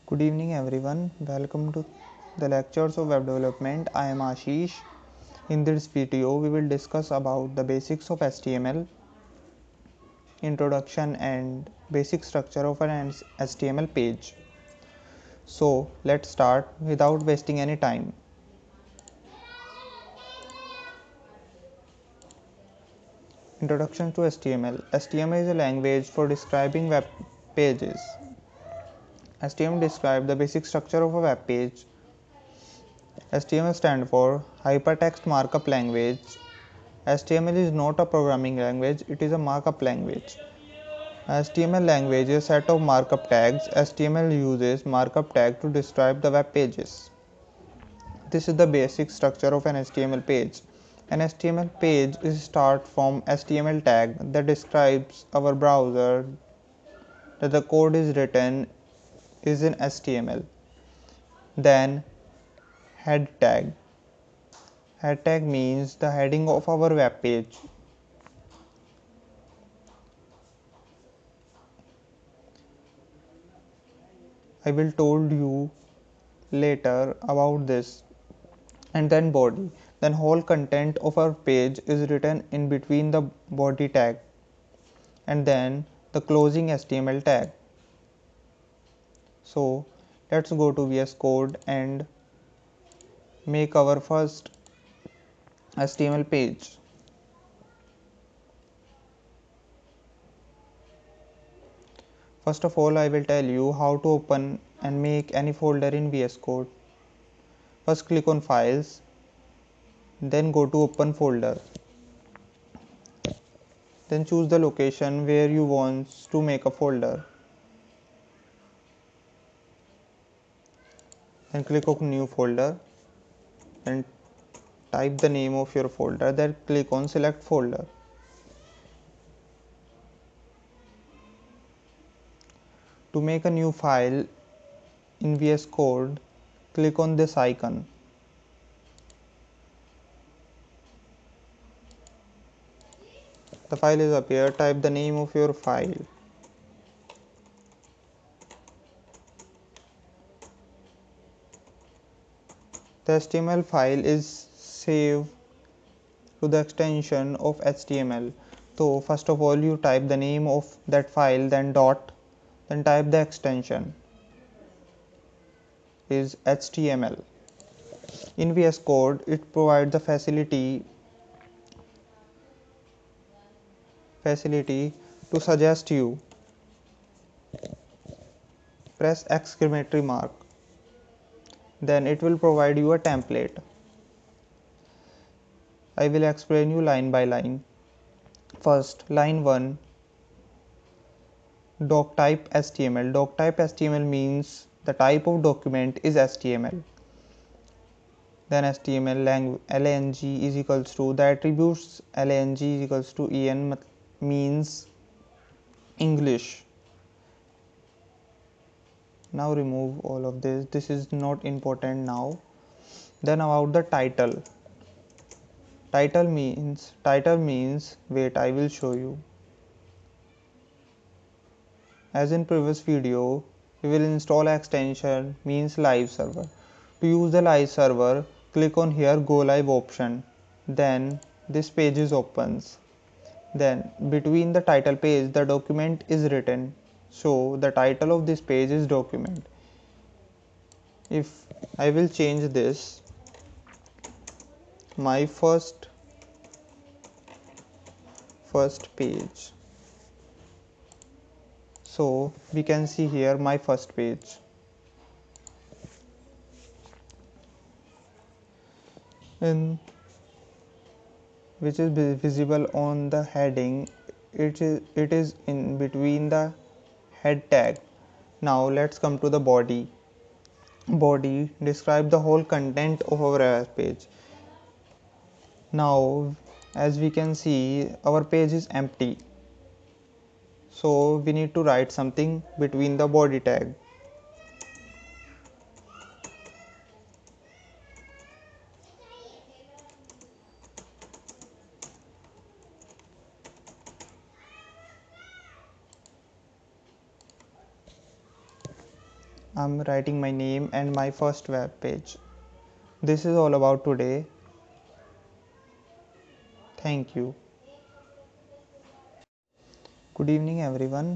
Good evening everyone. Welcome to the lectures of web development. I am Ashish. In this video we will discuss about the basics of HTML, introduction and basic structure of an HTML page. So let's start without wasting any time. Introduction to HTML. HTML is a language for describing web pages. HTML describes the basic structure of a web page. HTML stands for Hypertext Markup Language. HTML is not a programming language, it is a markup language. HTML language is a set of markup tags. HTML uses markup tag to describe the web pages. This is the basic structure of an HTML page. An HTML page is start from HTML tag that describes our browser that the code is written is in HTML. Then head tag. Head tag means the heading of our web page. I will told you later about this. And then body. Then whole content of our page is written in between the body tag and then the closing HTML tag. So let's go to VS Code and make our first HTML page. First of all, I will tell you how to open and make any folder in VS Code. First click on files, then go to open folder. Then choose the location where you want to make a folder. Then click on new folder and type the name of your folder, then click on select folder. To make a new file in VS Code, click on this icon. The file is appear, type the name of your file. The HTML file is saved to the extension of HTML. So first of all you type the name of that file, then dot, then type the extension is HTML. In VS Code it provides the facility to suggest you press exclamatory mark, then it will provide you a template. I will explain you line by line. First, line 1, doc type HTML. Doc type HTML means the type of document is HTML. Then HTML lang is equals to the attributes lang is equals to en means English. Now remove all of this. This is not important now. Then about the title. Title means wait, I will show you. As in previous video, we will install extension means live server. To use the live server, click on here go live option. Then this page is opens. Then between the title page the document is written. So the title of this page is document. If I will change this, my first page. So we can see here my first page. And which is visible on the heading, it is in between the head tag. Now let's come to the body. Body describe the whole content of our web page. Now as we can see our page is empty, so we need to write something between the body tag. I'm writing my name and my first web page. This is all about today. Thank you. Good evening everyone.